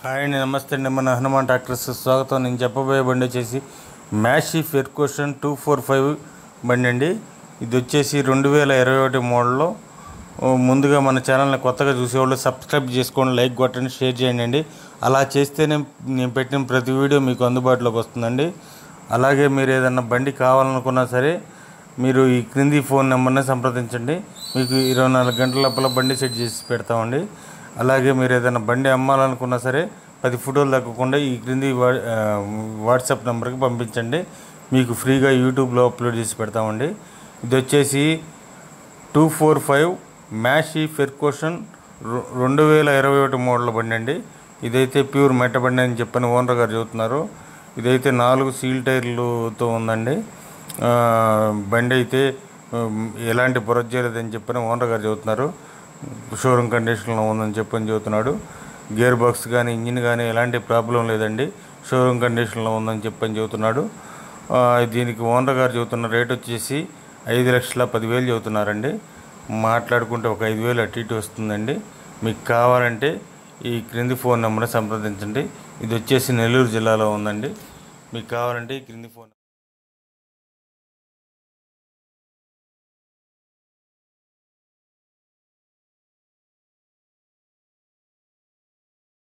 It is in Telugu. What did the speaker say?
హాయ్ అండి, నమస్తే అండి. మన హనుమాన్ ట్రాక్టర్స్ స్వాగతం. నేను చెప్పబోయే బండి వచ్చేసి మ్యాషీ ఫెర్కోషన్ 245 బండి అండి. ఇది వచ్చేసి 2021 మోడల్లో. ముందుగా మన ఛానల్ని కొత్తగా చూసేవాళ్ళు సబ్స్క్రైబ్ చేసుకోండి, లైక్ కొట్టండి, షేర్ చేయండి అండి. అలా చేస్తేనే నేను పెట్టిన ప్రతి వీడియో మీకు అందుబాటులోకి వస్తుందండి. అలాగే మీరు ఏదన్నా బండి కావాలనుకున్నా సరే మీరు ఈ క్రింది ఫోన్ నెంబర్ని సంప్రదించండి. మీకు 24 గంటల లోపల బండి సెట్ చేసి పెడతామండి. అలాగే మీరు ఏదైనా బండి అమ్మాలనుకున్నా సరే 10 ఫోటోలు తగ్గకుండా ఈ క్రింది వాట్సాప్ నెంబర్కి పంపించండి. మీకు ఫ్రీగా యూట్యూబ్లో అప్లోడ్ చేసి పెడతామండి. ఇది వచ్చేసి 245 మ్యాషీ ఫెర్కోషన్ 2021 మోడల్ బండి అండి. ఇదైతే ప్యూర్ మెట్ట బండి అని చెప్పని ఓనర్ గారు చెబుతున్నారు. ఇదైతే 4 సీల్ టైర్లతో ఉందండి. బండి అయితే ఎలాంటి పొరపాటు చేయలేదని చెప్పని ఓనర్ గారు చెబుతున్నారు. షోరూమ్ కండిషన్లో ఉందని చెప్పని చెబుతున్నాడు. గేర్ బాక్స్ కానీ ఇంజిన్ కానీ ఎలాంటి ప్రాబ్లం లేదండి, షోరూమ్ కండిషన్లో ఉందని చెప్పని చెబుతున్నాడు. దీనికి ఓనర్ గారు చెబుతున్న రేట్ వచ్చేసి 5,10,000 చెబుతున్నారండి. మాట్లాడుకుంటే ఒక 5,000 అటు ఇటు వస్తుందండి. మీకు కావాలంటే ఈ క్రింది ఫోన్ నెంబర్ సంప్రదించండి. ఇది వచ్చేసి నెల్లూరు జిల్లాలో ఉందండి. మీకు కావాలంటే ఈ క్రింది ఫోన్